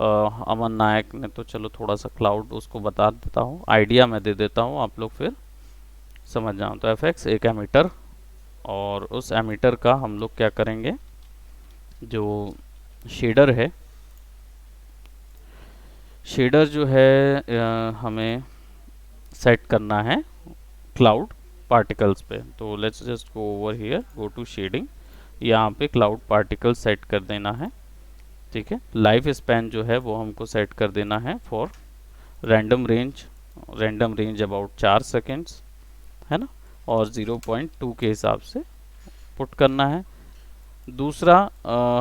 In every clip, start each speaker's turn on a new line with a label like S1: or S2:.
S1: अमन नायक ने तो चलो थोड़ा सा क्लाउड उसको बता देता हूँ, आइडिया मैं दे देता हूँ, आप लोग फिर समझ जाओ। तो एफ एक्स एक एमीटर, और उस एमीटर का हम लोग क्या करेंगे, जो शेडर है, शेडर जो है हमें सेट करना है क्लाउड पार्टिकल्स पे। तो let's just go over here, go to shading, यहाँ पे क्लाउड पार्टिकल सेट कर देना है। ठीक है, लाइफ स्पैन जो है वो हमको सेट कर देना है for random range, random range about 4 seconds, है ना, और 0.2 के हिसाब से पुट करना है। दूसरा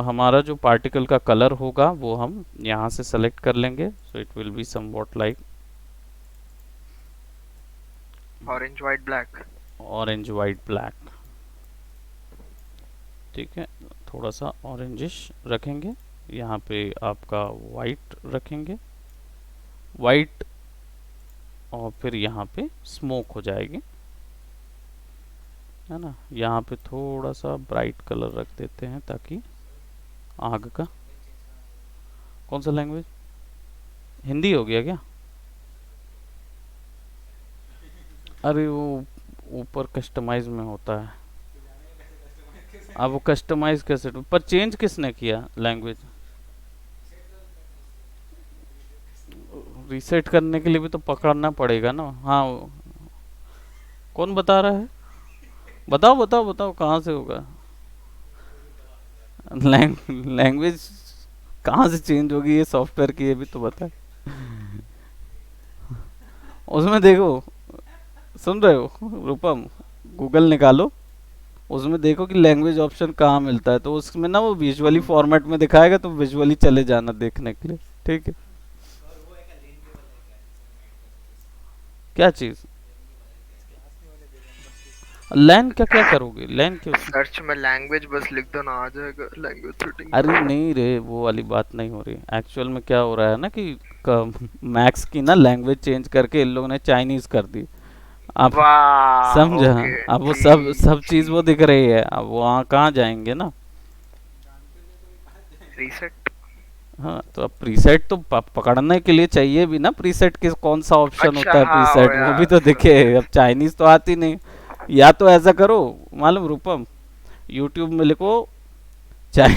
S1: हमारा जो पार्टिकल का कलर होगा वो हम यहाँ से सेलेक्ट कर लेंगे, so it will be somewhat like
S2: orange white black.
S1: Orange white black. ठीक है, थोड़ा सा ऑरेंजिश रखेंगे, यहाँ पे आपका वाइट रखेंगे, वाइट, और फिर यहाँ पे स्मोक हो जाएगी, है ना। यहाँ पे थोड़ा सा ब्राइट कलर रख देते हैं ताकि आग का, कौन सा लैंग्वेज, हिंदी हो गया क्या? अरे वो ऊपर कस्टमाइज में होता है। अब वो कस्टमाइज कैसे, पर चेंज किसने किया लैंग्वेज? रीसेट करने के लिए भी तो पकड़ना पड़ेगा ना। हाँ, कौन बता रहा है? बताओ बताओ बताओ, कहाँ से होगा लैंग्वेज? कहाँ से चेंज होगी ये सॉफ्टवेयर की, ये भी तो बता। उसमें देखो, सुन रहे हो रूपम, गूगल निकालो, उसमें देखो कि लैंग्वेज ऑप्शन कहाँ मिलता है, तो उसमें ना वो विजुअली फॉर्मेट में दिखाएगा, तो विजुअली चले जाना देखने के लिए। ठीक है, क्या चीज़? लैन क्या क्या करोगे, लैन के उसमें?
S2: सर्च में लैंग्वेज बस लिख दो ना, आ जाएगा लैंग्वेज सेटिंग।
S1: अरे नहीं रे, वो वाली बात नहीं हो रही। एक्चुअल में क्या हो रहा है ना कि मैक्स की ना लैंग्वेज चेंज करके इन लोगों ने चाइनीज कर दी। आप
S2: वाह,
S1: समझा?
S2: ओके।
S1: अब वो सब
S2: जी
S1: सब चीज़ वो
S2: जी।
S1: दिख रही है, अब वहाँ कहाँ जाएंगे ना।
S2: रीसेट।
S1: हाँ, तो अब प्रीसेट तो पकड़ने के लिए चाहिए भी ना, प्रीसेट किस कौन सा ऑप्शन
S2: अच्छा
S1: होता है,
S2: हाँ, ओ
S1: प्रीसेट वो भी
S2: यार
S1: तो दिखे।
S2: समझ
S1: अब चाइनीज तो आती नहीं। या तो ऐसा करो, मालूम रूपम, यूट्यूब में लिखो चाइ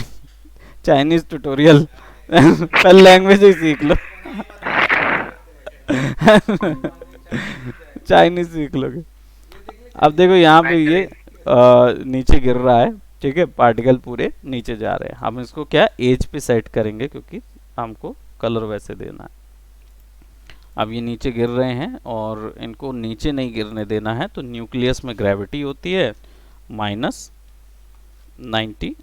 S1: चाइनीज ट्यूटोरियल पहले लैंग्वेज ही सीख लो चाइनीज सीख लोगे। अब देखो यहाँ पे ये
S2: मैंडरिन।
S1: नीचे गिर रहा है। ठीक है, पार्टिकल पूरे नीचे जा रहे हैं, हम इसको क्या एज पे सेट करेंगे, क्योंकि हमको कलर वैसे देना है। अब ये नीचे गिर रहे हैं, और इनको नीचे नहीं गिरने देना है, तो न्यूक्लियस में ग्रेविटी होती है -90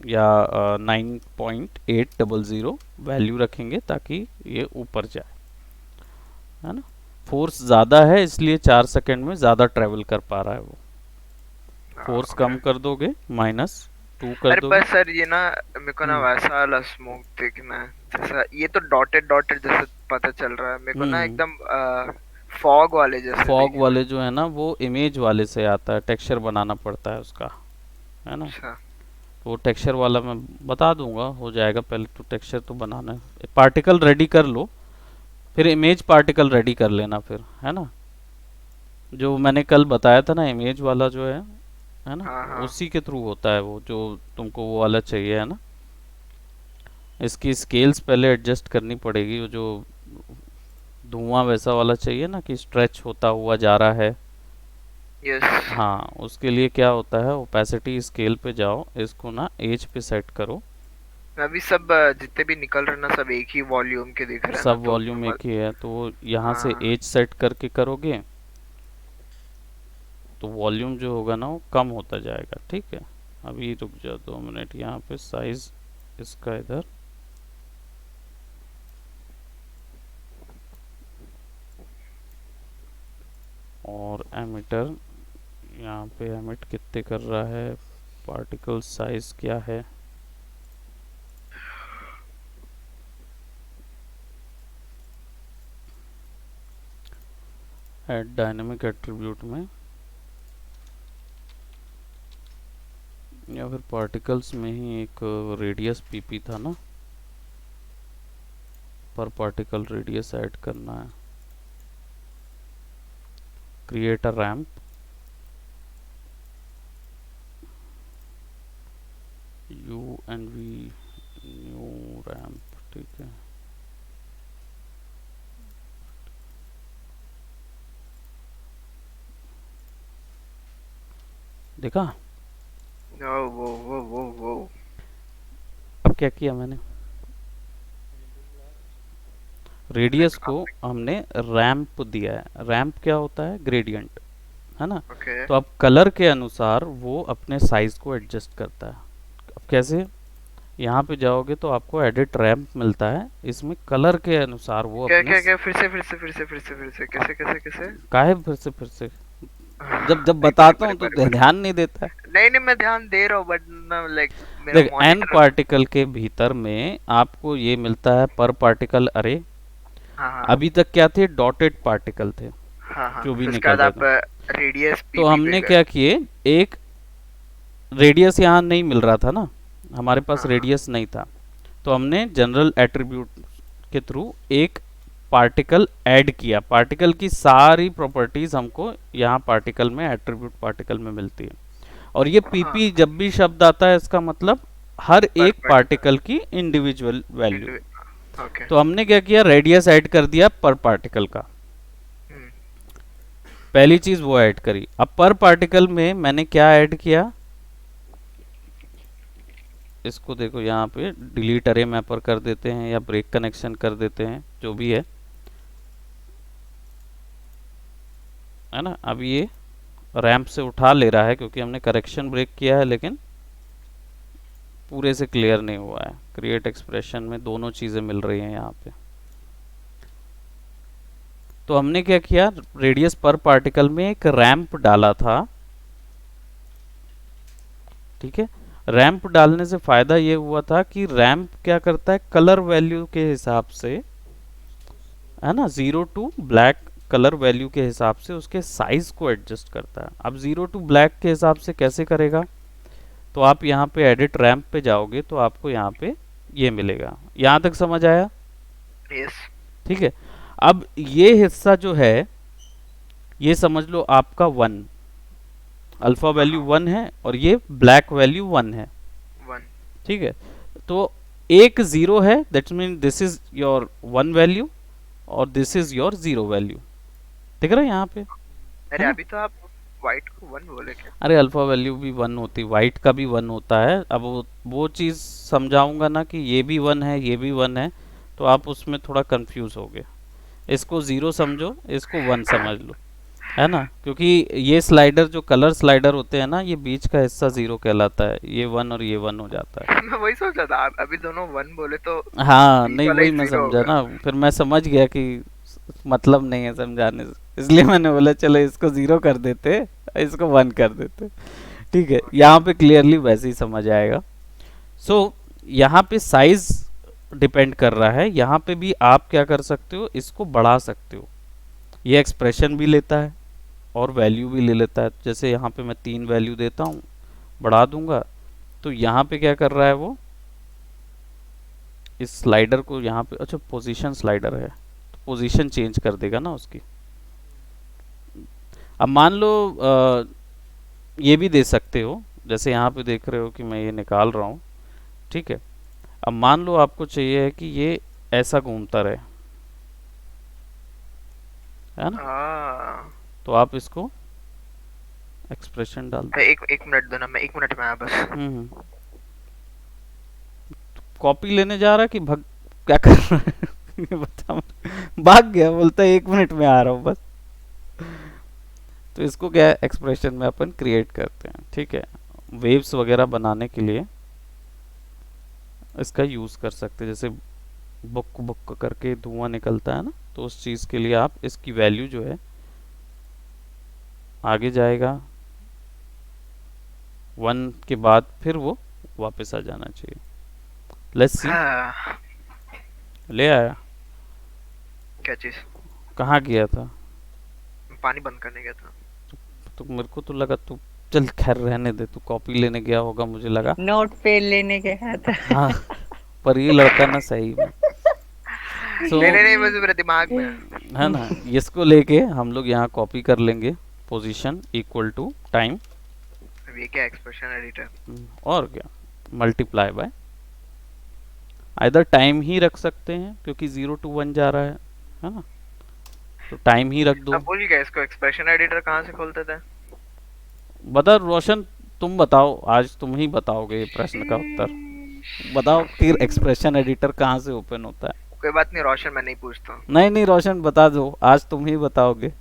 S1: या 9.800 वैल्यू रखेंगे ताकि ये ऊपर जाए, है ना। फोर्स ज़्यादा है इसलिए 4 सेकंड में ज़्यादा ट्रेवल कर पा रहा है वो। Force
S2: okay.
S1: कम कर दोगे, -2 कर
S2: अरे
S1: दोगे।
S2: पर सर ये ना, मेरे को ना
S1: हम्म
S2: वैसा वाला स्मोक देखना है, जैसा ये तो डॉटेड डॉटेड जैसे पता चल रहा है मेरे को ना,
S1: हम्म
S2: एकदम फॉग वाले जैसे
S1: फॉग
S2: देखना है।
S1: वाले जो है ना वो इमेज वाले से आता है, टेक्सचर बनाना पड़ता है उसका, है ना।
S2: अच्छा।
S1: तो वो टेक्सचर वाला मैं बता दूंगा, हो जाएगा। पहले तो टेक्सचर तो बनाना है, पार्टिकल रेडी कर लो, फिर इमेज पार्टिकल रेडी कर लेना फिर, है ना। जो मैंने कल बताया था ना इमेज वाला जो है ना,
S2: हाँ हाँ।
S1: उसी के थ्रू होता है वो, जो तुमको वो वाला चाहिए, है ना। इसकी स्केल्स पहले एडजस्ट करनी पड़ेगी, वो जो धुआं वैसा वाला चाहिए ना कि स्ट्रेच होता हुआ जा रहा है।
S2: यस।
S1: हाँ, उसके लिए क्या होता है, ओपेसिटी स्केल पे जाओ, इसको ना एज पे सेट करो।
S2: अभी सब जितने भी निकल रहे हैं ना, सब एक ही वॉल्यूम के दिख रहे हैं ना,
S1: सब
S2: तो
S1: वॉल्यूम
S2: उसमें
S1: एक ही है, तो वो यहाँ से
S2: हाँ।
S1: एज सेट करके करोगे तो वॉल्यूम जो होगा ना वो कम होता जाएगा। ठीक है, अभी रुक जाओ 2 मिनट, यहाँ पे साइज इसका इधर, और एमिटर यहाँ पे एमिट कितने कर रहा है, पार्टिकल साइज क्या है, एड डायनेमिक एट्रीब्यूट में, या फिर पार्टिकल्स में ही एक रेडियस पीपी था ना, पर पार्टिकल रेडियस ऐड करना है। Create a ramp, U and V new ramp, ठीक है। देखा
S2: वो
S1: अब क्या किया मैंने, रेडियस को हमने रैंप दिया है। रैंप क्या होता है, ग्रेडियंट, है ना।
S2: ओके
S1: तो अब कलर के अनुसार वो अपने साइज को एडजस्ट करता है। अब कैसे, यहाँ पे जाओगे तो आपको एडिट रैंप मिलता है, इसमें कलर के अनुसार वो
S2: क्या
S1: अपने
S2: क्या क्या फिर से कैसे कैसे कैसे
S1: काहे फिर से जब जब
S2: एक बार एक
S1: बताता
S2: बार
S1: हूँ
S2: एक
S1: तो
S2: बार एक बार
S1: ध्यान नहीं देता है।
S2: नहीं नहीं मैं ध्यान दे रहा हूँ बट ना लाइक मेरा
S1: देख एन
S2: मॉनिटर
S1: पार्टिकल के भीतर में आपको ये मिलता है पर पार्टिकल अरे।
S2: हाँ हाँ
S1: अभी तक क्या थे, डॉटेड पार्टिकल थे
S2: हाँ हाँ
S1: जो भी
S2: फिर उसके
S1: निकल
S2: बाद
S1: रहे
S2: आप
S1: थे।
S2: रेडियस
S1: तो
S2: पीपी पे
S1: हमने
S2: गए
S1: क्या किए, एक रेडियस यहाँ नहीं मिल रहा था ना, हमारे पास
S2: हाँ हाँ
S1: रेडियस नहीं था, तो हमने जनरल एट्रीब्यूट के थ्रू एक पार्टिकल ऐड किया। पार्टिकल की सारी प्रॉपर्टीज हमको यहाँ पार्टिकल में, एट्रीब्यूट पार्टिकल में मिलती है। और ये
S2: हाँ
S1: पीपी जब भी शब्द आता है इसका मतलब हर
S2: पर
S1: एक
S2: पार्टिकल
S1: पार्टिकल की इंडिविजुअल वैल्यू।
S2: ओके
S1: तो हमने क्या किया, रेडियस ऐड कर दिया पर पार्टिकल का,
S2: हम्म
S1: पहली चीज वो ऐड करी। अब पर पार्टिकल में मैंने क्या ऐड किया, इसको देखो यहाँ पे डिलीट अरे मैपर कर देते हैं या ब्रेक कनेक्शन कर देते हैं, जो भी है ना। अब ये रैंप से उठा ले रहा है क्योंकि हमने करेक्शन ब्रेक किया है, लेकिन पूरे से क्लियर नहीं हुआ है। क्रिएट एक्सप्रेशन में दोनों चीजें मिल रही हैं यहाँ पे। तो हमने क्या किया, रेडियस पर पार्टिकल में एक रैंप डाला था, ठीक है। रैंप डालने से फायदा ये हुआ था कि रैंप क्या करता है, कलर वैल्यू के हिसाब से, है ना, 0 टू ब्लैक कलर वैल्यू के हिसाब से उसके साइज को एडजस्ट करता है। अब 0 टू ब्लैक के हिसाब से कैसे करेगा, तो आप यहाँ पे एडिट रैंप पे जाओगे तो आपको यहाँ पे ये मिलेगा। यहाँ तक समझ आया,
S2: यस
S1: ठीक है। अब ये हिस्सा जो है, ये समझ लो आपका 1, अल्फा वैल्यू 1 है और ये ब्लैक वैल्यू 1 है,
S2: वन
S1: ठीक है। तो एक जीरो है, that's mean this is your 1 value और दिस इज योर 0 वैल्यू, दिख रहा है यहाँ पे,
S2: अरे
S1: है ना।
S2: अभी तो आप वाइट को वन बोले क्या
S1: अरे अल्फा वैल्यू भी 1 होती, वाइट का भी 1 होता है। अब वो चीज़ समझाऊंगा ना कि ये भी 1 है ये भी 1 है, तो आप उसमें थोड़ा कंफ्यूज होगे। इसको 0 समझो, इसको 1 समझ लो, है ना। क्योंकि ये स्लाइडर जो कलर स्लाइडर होते हैं ना, ये बीच का हिस्सा 0 कहलाता है, ये 1 और ये 1 हो जाता है।
S2: मैं वही सोच रहा था आप अभी दोनों वन बोले तो
S1: हाँ
S2: बीच
S1: नहीं,
S2: वाला ही
S1: वही मैं
S2: जीरो
S1: समझा
S2: होगा
S1: ना, फिर मैं समझ गया कि मतलब नहीं है समझाने से, इसलिए मैंने बोला चलो इसको 0 कर देते, इसको 1 कर देते, ठीक है। यहाँ पे क्लियरली वैसे ही समझ आएगा। सो यहाँ पे साइज डिपेंड कर रहा है, यहाँ पे भी आप क्या कर सकते हो, इसको बढ़ा सकते हो। ये एक्सप्रेशन भी लेता है और वैल्यू भी ले लेता है। जैसे यहाँ पे मैं 3 वैल्यू देता हूँ, बढ़ा दूंगा, तो यहाँ पे क्या कर रहा है वो, इस स्लाइडर को यहाँ पे, अच्छा पोजीशन स्लाइडर है तो पोजीशन चेंज कर देगा ना उसकी। अब मान लो ये भी दे सकते हो, जैसे यहाँ पे देख रहे हो कि मैं ये निकाल रहा हूँ, ठीक है। अब मान लो आपको चाहिए है कि ये ऐसा घूमता रहे, है ना,
S2: हाँ
S1: तो आप इसको एक्सप्रेशन डाल दो।
S2: एक एक मिनट दो ना मैं 1 मिनट में आया बस
S1: कॉपी लेने जा रहा है कि भाग, क्या कर रहा है ये बता मुझे। भाग गया, बोलता है 1 मिनट में आ रहा हूँ बस। तो इसको क्या एक्सप्रेशन में अपन क्रिएट करते हैं, ठीक है। वेव्स वगैरह बनाने के लिए इसका यूज कर सकते हैं, जैसे बुक बुक करके धुआं निकलता है ना, तो उस चीज के लिए आप इसकी वैल्यू जो है आगे जाएगा 1 के बाद, फिर वो वापस आ जाना चाहिए। लेट्स सी,
S2: हाँ
S1: ले आया,
S2: क्या चीज
S1: कहाँ गया था,
S2: पानी बंद करने गया था
S1: तो मेरे को तो लगा तू, चल खैर रहने दे, तू कॉपी लेने गया होगा मुझे लगा।
S3: नोट पेन लेने गया था।
S1: हाँ पर ये लड़का ना सही में, सो
S2: नहीं नहीं नहीं, मुझे मेरे दिमाग में है।
S1: है ना, इसको लेके हम लोग यहाँ कॉपी कर लेंगे, पोजीशन इक्वल टू टाइम,
S2: अब ये क्या एक्सप्रेशन एडिटर?
S1: और क्या, मल्टीप्लाई बाय, आइदर टाइम ही रख सकते हैं क्योंकि 0 to 1 जा रहा है ना, तो टाइम ही रख
S2: अब
S1: दो।
S2: भूल गया इसको, एक्सप्रेशन एडिटर कहाँ से खोलते थे?
S1: बता रोशन, तुम बताओ, आज तुम ही बताओगे ये प्रश्न का उत्तर।
S2: शीश।
S1: बताओ फिर एक्सप्रेशन एडिटर कहाँ से ओपन होता है।
S2: कोई बात नहीं रोशन, मैं नहीं पूछता।
S1: नहीं नहीं रोशन बता दो, आज तुम ही बताओगे,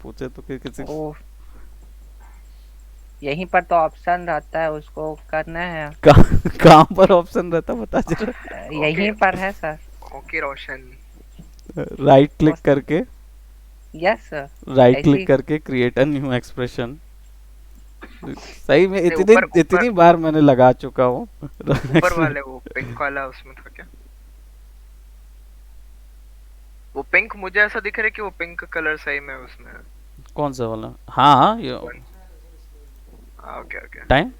S1: पूछे तो कि किसी
S3: ओ, यहीं पर तो ऑप्शन रहता है, उसको करना है।
S1: कहाँ पर ऑप्शन रहता बता जरा।
S2: ओके।
S3: यहीं पर है सर।
S2: ओके रोशन।
S1: राइट क्लिक
S3: बस।
S1: करके,
S3: यस सर।
S1: राइट क्लिक
S3: ऐसी।
S1: करके क्रिएट अ न्यू एक्सप्रेशन। सही में
S2: नहीं,
S1: इतनी
S2: ऊपर ऊपर
S1: इतनी बार मैंने लगा चुका हूँ।
S2: ऊपर वाले वो पिंक वाला उसमें था क्या? वो पिंक मुझे ऐसा दिख रहा है कि वो पिंक कलर सही में उसमें है।
S1: कौन सा वाला? हाँ हाँ, ये
S2: ओके ओके।
S1: टाइम,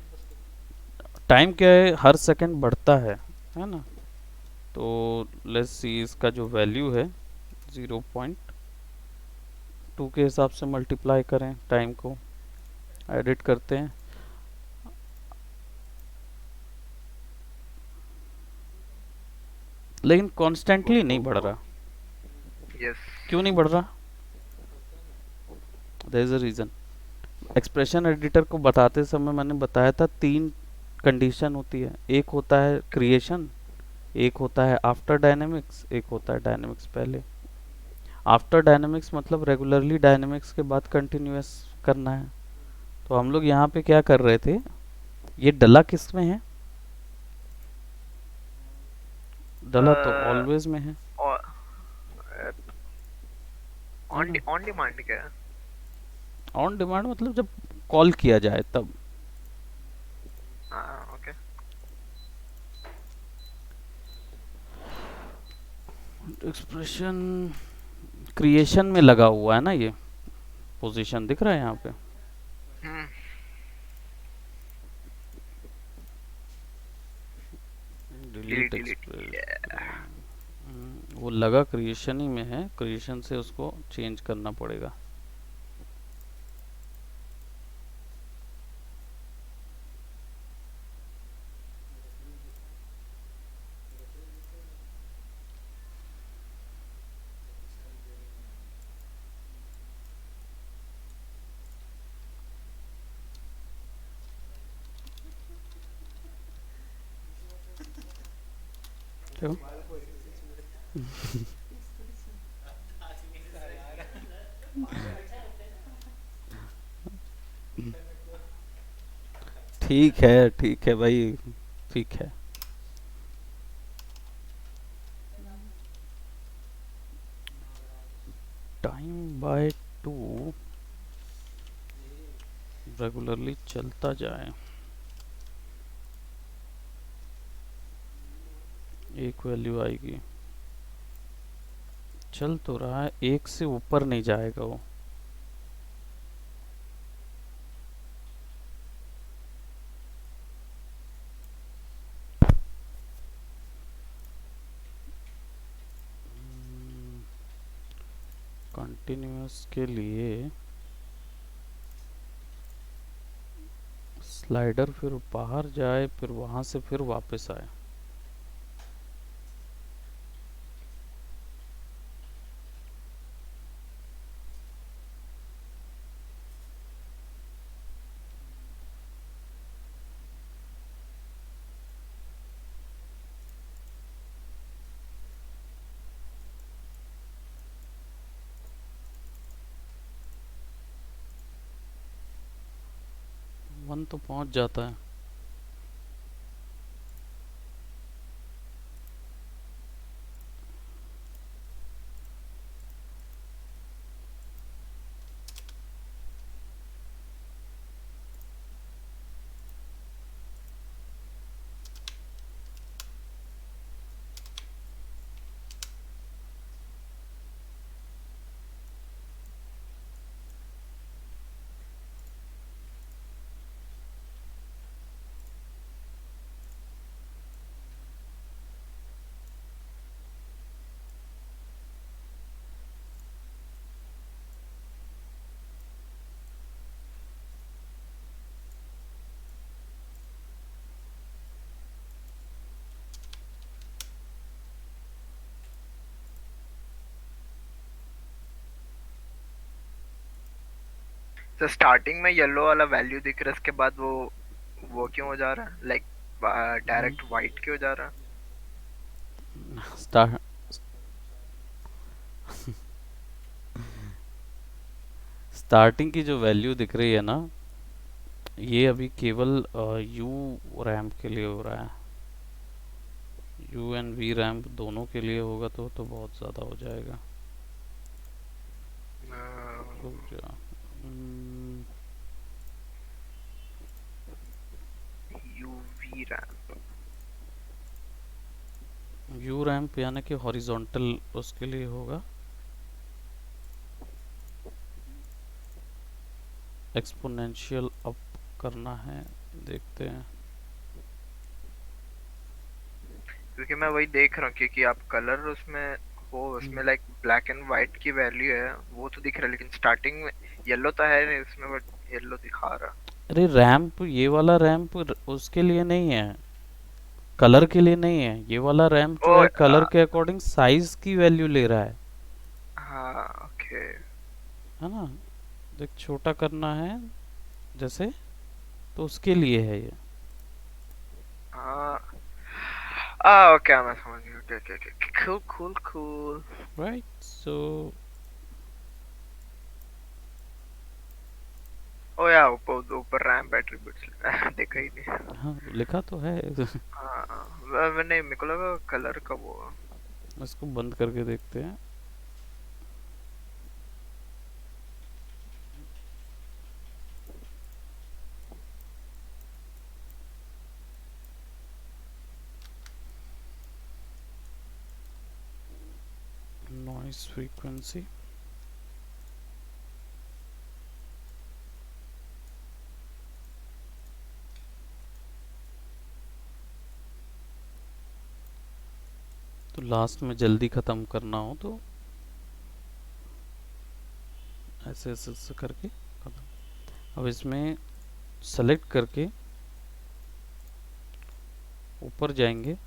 S1: टाइम क्या है, हर सेकंड बढ़ता है ना, तो लेट्स सी इसका जो वैल्यू है 0.2 के हिसाब से मल्टीप्लाई करें टाइम को, एडिट करते हैं, लेकिन कॉन्स्टेंटली नहीं बढ़ रहा।
S2: यस।
S1: क्यों नहीं बढ़ रहा? There is a reason. Expression editor को बताते समय मैंने बताया था 3 कंडीशन होती है, एक होता है क्रिएशन, एक होता है आफ्टर डायनेमिक्स, एक होता है डायनेमिक्स पहले। आफ्टर डायनेमिक्स मतलब रेगुलरली डायनेमिक्स के बाद कंटिन्यूअस करना है। तो हम लोग यहाँ पे क्या कर रहे थे, ये डला किस में है? डला तो ऑलवेज में है है ना।
S2: ऑन डिमांड क्या है?
S1: ऑन डिमांड मतलब जब कॉल किया जाए तब।
S2: हाँ ओके।
S1: एक्सप्रेशन क्रिएशन में लगा हुआ है ना, ये पोजीशन दिख रहा है यहाँ पे।
S2: Hmm.
S1: Delete
S2: delete delete.
S1: Express, वो लगा क्रिएशन ही में है, क्रिएशन से उसको चेंज करना पड़ेगा। क्यों? ठीक है भाई, ठीक है। टाइम बाय 2 रेगुलरली चलता जाए, एक वैल्यू आएगी, चल तो रहा है, एक से ऊपर नहीं जाएगा वो। कंटिन्यूअस के लिए स्लाइडर फिर बाहर जाए, फिर वहां से फिर वापस आए। वन तो पहुंच जाता है।
S2: तो स्टार्टिंग में येलो वाला वैल्यू दिख रहा है, इसके बाद वो क्यों हो जा रहा है, लाइक डायरेक्ट वाइट क्यों जा रहा है?
S1: स्टार्ट स्टार्टिंग की जो वैल्यू दिख रही है ना, ये अभी केवल यू रैम्प के लिए हो रहा है। यू एंड वी रैम्प दोनों के लिए होगा तो बहुत ज़्यादा हो जाएगा। रुक जा।
S2: UV RAM.
S1: यू रैम्प यानी कि हॉरिजॉन्टल उसके लिए होगा। एक्सपोनेंशियल अप करना है, देखते हैं।
S2: क्योंकि मैं वही देख रहा हूँ, क्योंकि आप कलर उसमें हो, उसमें लाइक ब्लैक एंड व्हाइट की वैल्यू है वो तो दिख रहा है, लेकिन स्टार्टिंग में येलो तो है नहीं उसमें, बट येलो दिखा रहा।
S1: अरे रैम्प, ये वाला रैम्प उसके लिए नहीं है, कलर के लिए नहीं है। ये वाला रैम्प
S2: ओ
S1: जो है कलर के अकॉर्डिंग साइज की वैल्यू ले रहा
S2: हाँ ओके।
S1: है ना। देख छोटा करना है जैसे, तो उसके लिए है ये।
S2: हाँ ओके मैं समझ गया। Okay okay okay, cool cool cool.
S1: Right so
S2: oh yeah ऊपर ऊपर रैम एट्रीब्यूट्स देखा ही नहीं।
S1: हाँ लिखा तो है।
S2: हाँ नहीं मेरे को लगा कलर का वो।
S1: इसको बंद करके देखते हैं। नॉइस फ्रीक्वेंसी, तो लास्ट में जल्दी ख़त्म करना हो तो ऐसे ऐसे ऐसे करके ख़त्म। अब इसमें सेलेक्ट करके ऊपर जाएंगे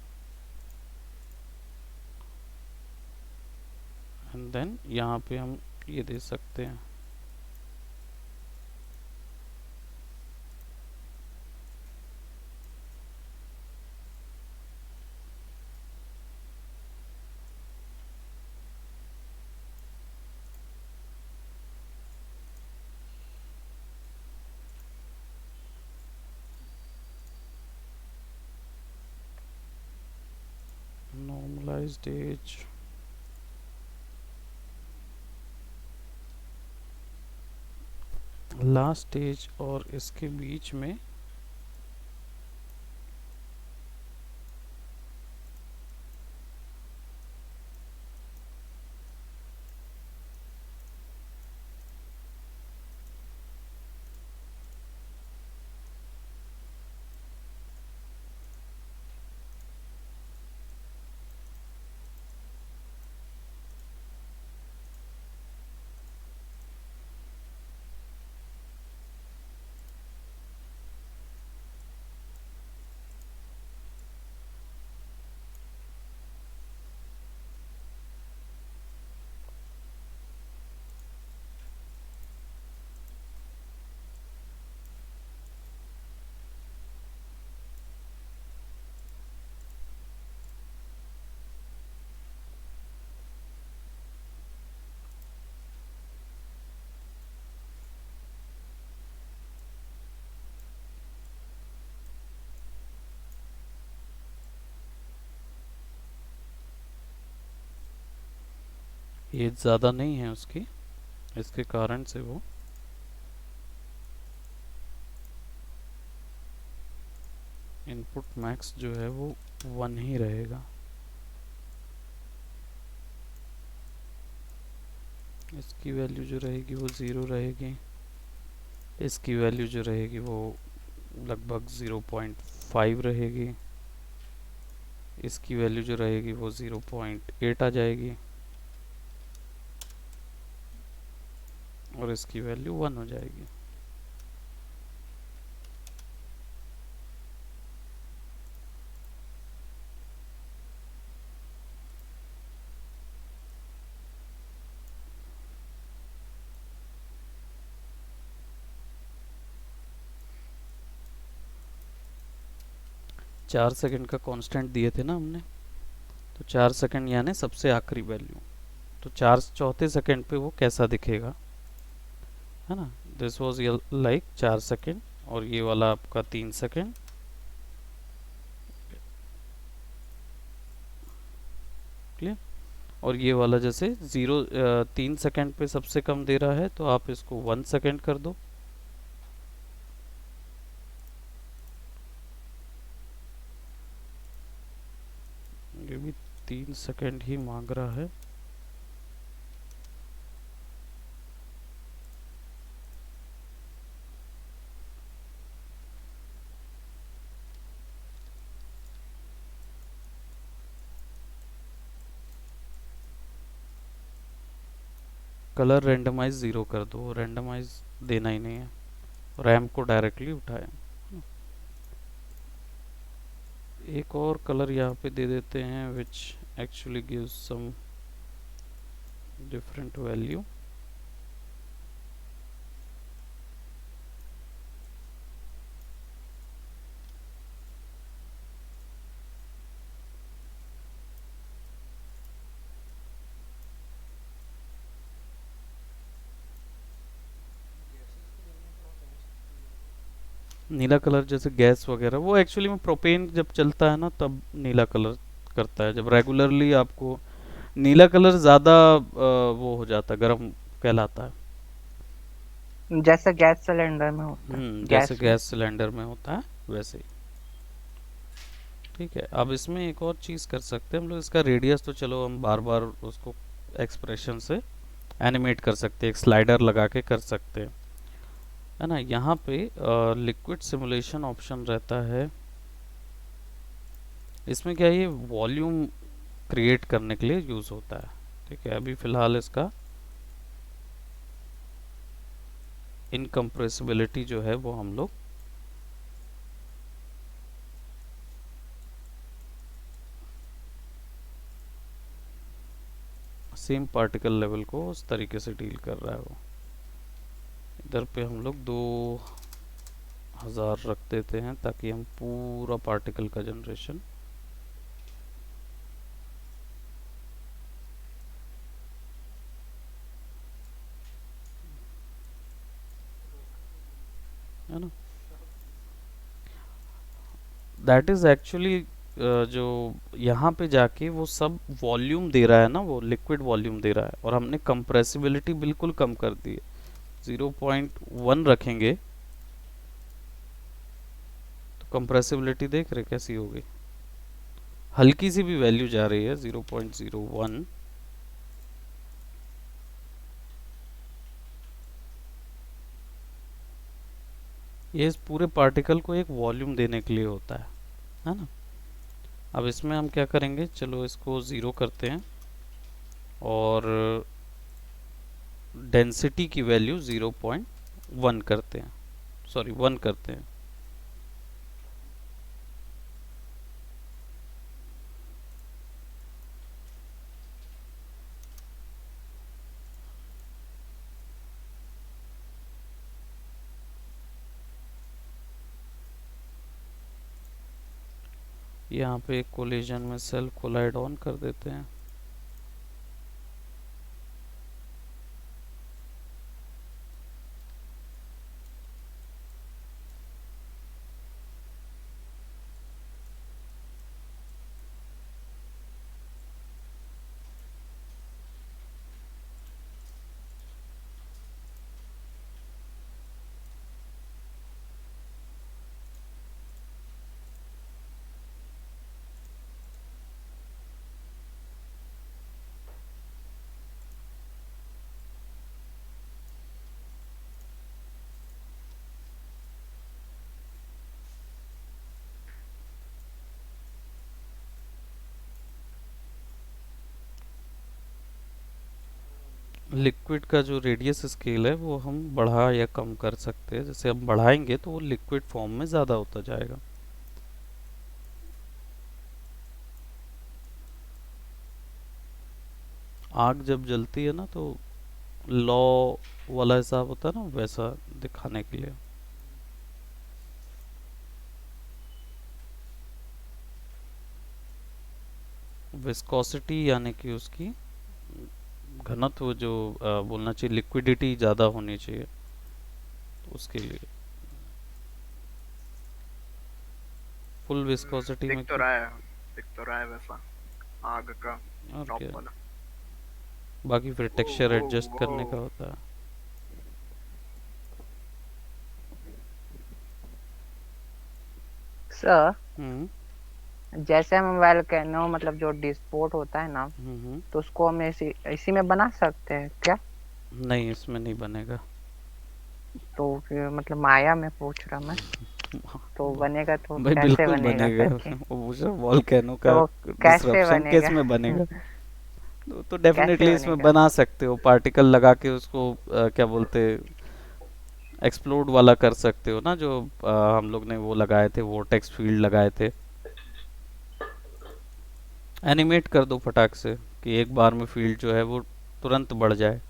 S1: एंड देन यहाँ पे हम ये दे सकते हैं। नॉर्मलाइज्ड एज, लास्ट एज और इसके बीच में एज ज़्यादा नहीं है उसकी, इसके कारण से वो इनपुट मैक्स जो है वो 1 ही रहेगा। इसकी वैल्यू जो रहेगी वो 0 रहेगी। इसकी वैल्यू जो रहेगी वो लगभग 0.5 रहेगी। इसकी वैल्यू जो रहेगी वो 0.8 आ जाएगी और इसकी वैल्यू 1 हो जाएगी। 4 सेकंड का कांस्टेंट दिए थे ना हमने, तो 4 सेकंड यानी सबसे आखिरी वैल्यू, तो चौथे सेकंड पे वो कैसा दिखेगा, है ना। दिस वॉज लाइक 4 सेकंड, और ये वाला आपका 3 सेकंड, क्लियर। और ये वाला जैसे 3 सेकंड पे सबसे कम दे रहा है, तो आप इसको 1 सेकंड कर दो। ये भी 3 सेकंड ही मांग रहा है। कलर रेंडमाइज 0 कर दो, रेंडमाइज देना ही नहीं है, रैम को डायरेक्टली उठाएं। एक और कलर यहाँ पे दे देते हैं which actually gives some different value. नीला कलर जैसे गैस वगैरह, वो एक्चुअली में प्रोपेन जब चलता है ना तब नीला कलर करता है। जब रेगुलरली आपको नीला कलर ज़्यादा वो हो जाता है, गर्म कहलाता है।
S3: जैसे गैस सिलेंडर में होता है,
S1: जैसे
S3: गैस में।
S1: गैस सिलेंडर में होता है वैसे ही। ठीक है, अब इसमें एक और चीज़ कर सकते हैं हम लोग, इसका रेडियस तो चलो हम बार बार उसको एक्सप्रेशन से एनिमेट कर सकते हैं, एक स्लाइडर लगा के कर सकते हैं, है ना। यहाँ पे लिक्विड सिमुलेशन ऑप्शन रहता है, इसमें क्या है, ये वॉल्यूम क्रिएट करने के लिए यूज़ होता है। ठीक है, अभी फ़िलहाल इसका इनकम्प्रेसिबिलिटी जो है वो हम लोग सेम पार्टिकल लेवल को उस तरीके से डील कर रहा है वो। इधर पे हम लोग 2000 रख देते हैं ताकि हम पूरा पार्टिकल का जनरेशन है ना। दैट इज एक्चुअली जो यहाँ पे जाके वो सब वॉल्यूम दे रहा है ना, वो लिक्विड वॉल्यूम दे रहा है, और हमने कंप्रेसिबिलिटी बिल्कुल कम कर दी है, 0.1 रखेंगे तो कंप्रेसिबिलिटी देख रहे कैसी होगी, हल्की सी भी वैल्यू जा रही है 0.01। ये इस पूरे पार्टिकल को एक वॉल्यूम देने के लिए होता है ना। अब इसमें हम क्या करेंगे, चलो इसको 0 करते हैं और डेंसिटी की वैल्यू 0.1 करते हैं, सॉरी 1 करते हैं। यहाँ पे कोलिजन में सेल कोलाइड ऑन कर देते हैं। लिक्विड का जो रेडियस स्केल है वो हम बढ़ा या कम कर सकते हैं, जैसे हम बढ़ाएंगे तो वो लिक्विड फॉर्म में ज़्यादा होता जाएगा। आग जब जलती है ना तो लॉ वाला हिसाब होता है ना, वैसा दिखाने के लिए। विस्कोसिटी यानी कि उसकी घनत्व जो बोलना चाहिए, लिक्विडिटी ज़्यादा होनी चाहिए उसके लिए। फुल विस्कोसिटी में
S2: दिख तो रहा है वैसा आग का
S1: और
S2: टॉप
S1: क्या,
S2: वाला।
S1: बाकी फिर टेक्सचर
S2: वो
S1: एडजस्ट
S2: वो
S1: करने का होता है।
S3: सर
S1: हम्म
S3: जैसे हम वोल्केनो मतलब जो डिस्पोर्ट होता है ना, तो उसको हम इसी इसी में बना सकते हैं क्या?
S1: नहीं, इसमें नहीं बनेगा।
S3: तो फिर मतलब माया में पूछ रहा मैं, तो बनेगा तो
S1: भाई
S3: कैसे
S1: बिल्कुल
S3: बनेगा
S1: बनेगा।
S3: करके?
S1: वो पूछ रहा वॉल्केनो का
S3: तो कैसे
S1: डिसरप्शन किस
S3: बनेगा?
S1: में बनेगा। तो
S3: कैसे
S1: डेफिनेटली इसमें
S3: बनेगा?
S1: बना सकते हो, पार्टिकल लगा के उसको क्या बोलते, एक्सप्लोड वाला कर सकते हो ना, जो हम लोग ने वो लगाए थे, वोर्टेक्स फील्ड लगाए थे। एनिमेट कर दो फटाक से कि एक बार में फील्ड जो है वो तुरंत बढ़ जाए।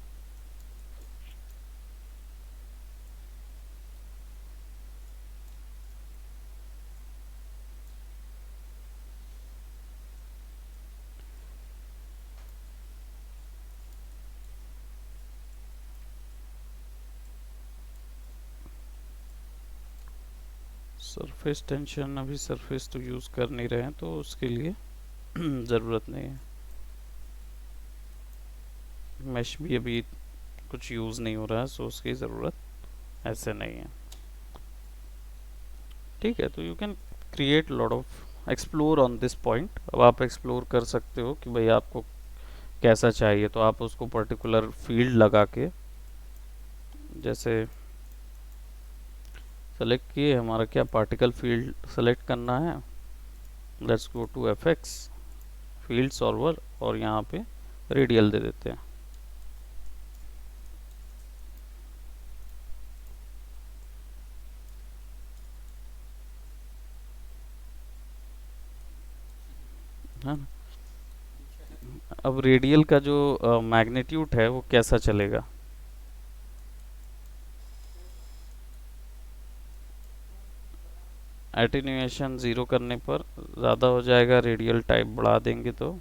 S1: सरफेस टेंशन, अभी सरफेस तो यूज़ कर नहीं रहे हैं तो उसके लिए ज़रूरत नहीं है। मैश भी अभी कुछ यूज़ नहीं हो रहा है, सो उसकी ज़रूरत ऐसे नहीं है। ठीक है, तो you can create lot of explore on this point. अब आप एक्सप्लोर कर सकते हो कि भाई आपको कैसा चाहिए, तो आप उसको पर्टिकुलर फील्ड लगा के, जैसे सेलेक्ट किए, हमारा क्या पार्टिकल फील्ड सेलेक्ट करना है। Let's go to FX, field solver, और यहाँ पे रेडियल दे देते हैं। है ना। अब रेडियल का जो मैग्नीट्यूड है वो कैसा चलेगा। एटीन्यूएशन ज़ीरो करने पर ज़्यादा हो जाएगा, रेडियल टाइप बढ़ा देंगे तो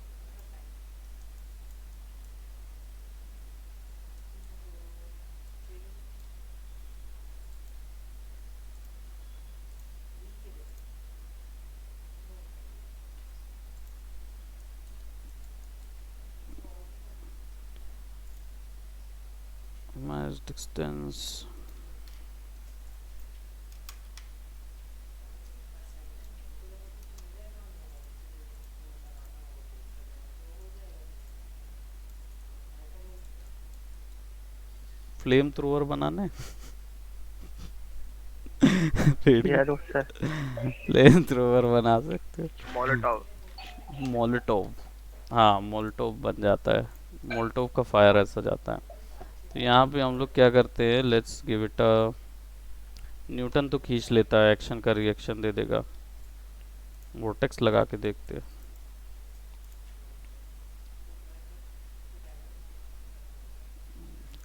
S1: मैच डिस्टेंस। फ्लेम थ्रोअर बनाना है रेडियल
S3: जरूर सर।
S1: फ्लेम थ्रोअर बना सकते
S2: मोलोटोव।
S1: हो। मोलोटोव, हाँ मोलोटोव बन जाता है। मोलोटोव का फायर ऐसा जाता है। तो यहाँ पे हम लोग क्या करते हैं, let's give it a, Newton तो खींच लेता है, एक्शन का रिएक्शन दे देगा। वोर्टेक्स लगा के देखते हैं।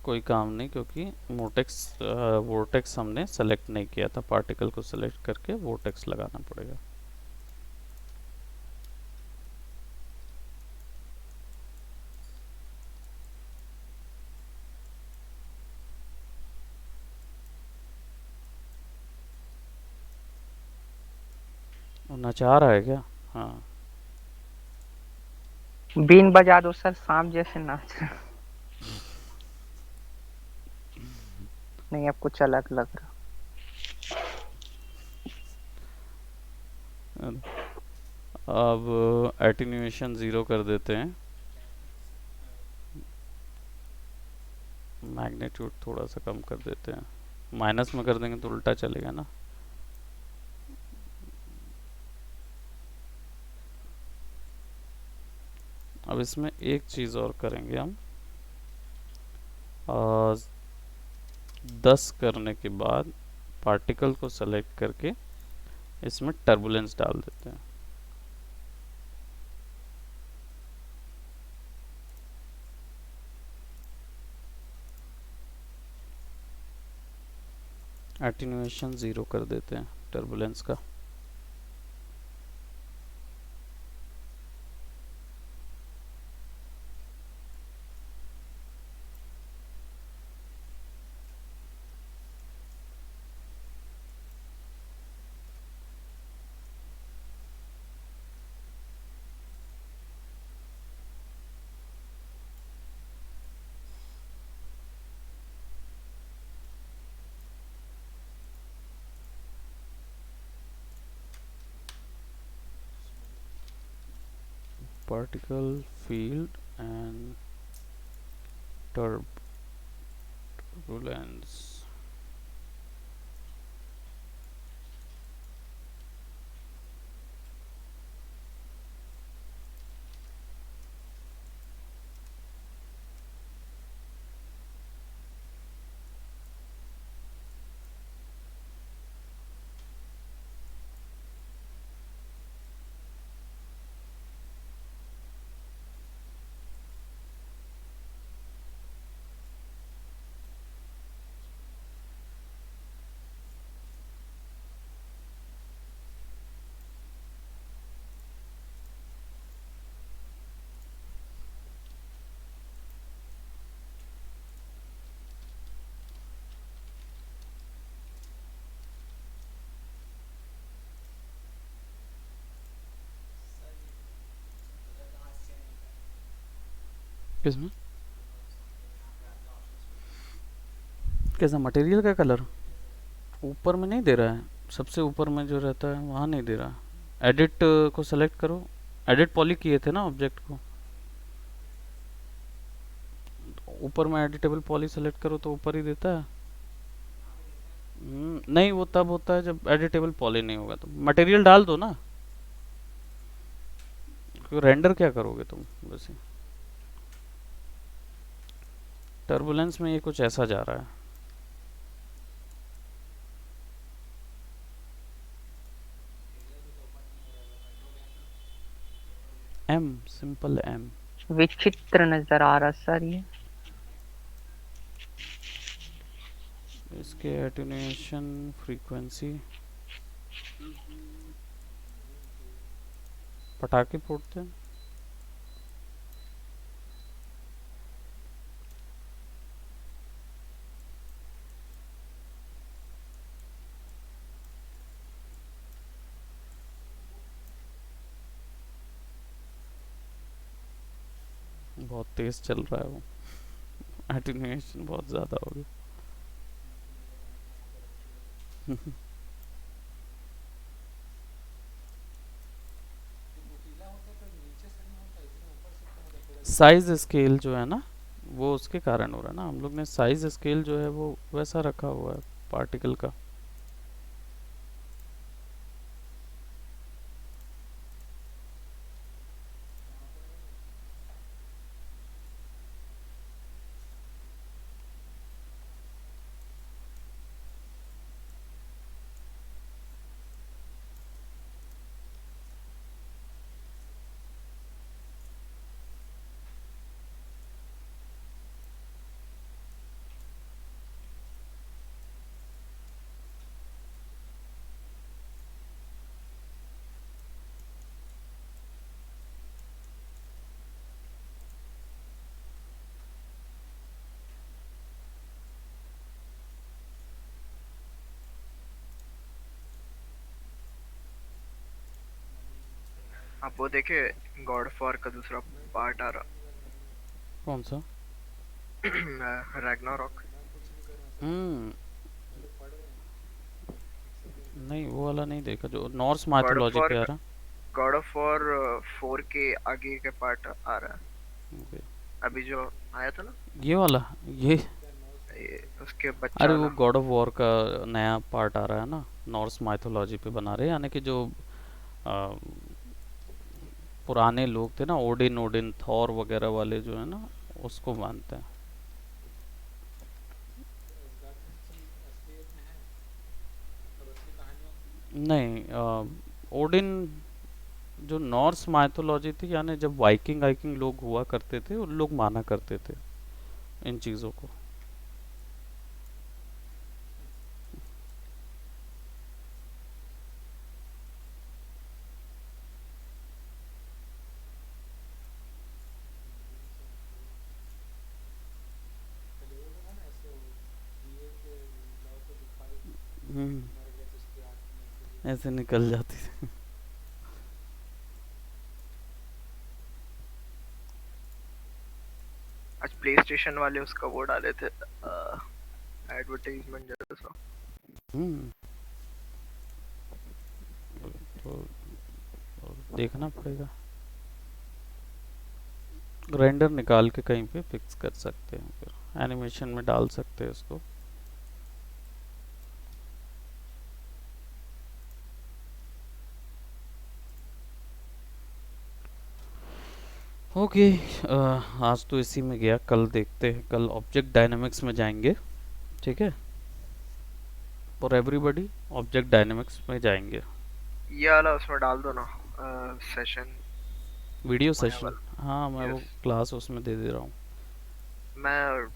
S1: कोई काम नहीं, क्योंकि वोर्टेक्स हमने सेलेक्ट नहीं किया था, पार्टिकल को सेलेक्ट करके वोर्टेक्स लगाना पड़ेगा। वो नचा रहा है क्या। हाँ,
S3: बीन बजा दो सर, सांप जैसे नाच रहा। नहीं, अब कुछ अलग लग रहा।
S1: अब एटीन्यूएशन ज़ीरो कर देते हैं, मैग्नीट्यूड थोड़ा सा कम कर देते हैं। माइनस में कर देंगे तो उल्टा चलेगा ना। अब इसमें एक चीज़ और करेंगे हम, 10 करने के बाद पार्टिकल को सेलेक्ट करके इसमें टर्बुलेंस डाल देते हैं। एटीन्यूएशन ज़ीरो कर देते हैं टर्बुलेंस का। particle field and turbulence. किसमें कैसा मटेरियल का कलर ऊपर में नहीं दे रहा है, सबसे ऊपर में जो रहता है वहाँ नहीं दे रहा। एडिट को सेलेक्ट करो, एडिट पॉली किए थे ना ऑब्जेक्ट को, ऊपर में एडिटेबल पॉली सेलेक्ट करो तो ऊपर ही देता है। नहीं, वो तब होता है जब एडिटेबल पॉली नहीं होगा। तो मटेरियल डाल दो ना, रेंडर क्या करोगे तुम वैसे। टर्बुलेंस में ये कुछ ऐसा जा रहा है। Um, simple um.
S3: विचित्र नजर आ रहा सर ये।
S1: इसके एटेन्यूएशन फ्रीक्वेंसी पटाखे फोड़ते हैं। बहुत तेज चल रहा है वो, एटेन्यूएशन बहुत ज़्यादा हो गया। साइज स्केल जो है ना वो उसके कारण हो रहा है ना, हम लोग ने साइज स्केल जो है वो वैसा रखा हुआ है पार्टिकल का।
S2: आप वो देखे गॉड ऑफ वॉर का दूसरा पार्ट आ रहा
S1: कौन सा?
S2: रैग्नारॉक।
S1: हम्म, नहीं वो वाला नहीं देखा जो Norse
S2: God of
S1: mythology
S2: war
S1: पे आ रहा।
S2: गॉड ऑफ वॉर 4 के आगे के पार्ट आ रहा है
S1: Okay.
S2: अभी जो आया था ना,
S1: ये वाला, ये
S2: उसके बच्चा
S1: अरे वो
S2: वाला।
S1: गॉड ऑफ वॉर का नया पार्ट आ रहा है ना, नॉर्स माइथोलॉजी पे बना रहे हैं, यानी कि जो आ, पुराने लोग थे ना, ओडिन ओडिन थॉर वगैरह वाले जो है ना, उसको मानते हैं। नहीं, ओडिन जो नॉर्स माइथोलॉजी थी, यानी जब वाइकिंग वाइकिंग लोग हुआ करते थे, उन लोग माना करते थे इन चीज़ों को। हम्म, ऐसे निकल जाती थी।
S2: आज प्ले स्टेशन वाले उसका वो डाले थे एडवर्टाइजमेंट जैसा।
S1: हम्म, तो देखना पड़ेगा। रेंडर निकाल के कहीं पे फिक्स कर सकते हैं, फिर एनिमेशन में डाल सकते हैं इसको। ओके, आज तो इसी में गया, कल देखते हैं, कल ऑब्जेक्ट डायनामिक्स में जाएंगे, ठीक है। फॉर एवरीबॉडी ऑब्जेक्ट डायनामिक्स में जाएंगे।
S2: ये वाला उसमें डाल दो ना, सेशन
S1: वीडियो
S2: माया
S1: सेशन,
S2: वाला।
S1: हाँ मैं वो
S2: यस,
S1: क्लास उसमें दे दे रहा हूँ।
S2: मैं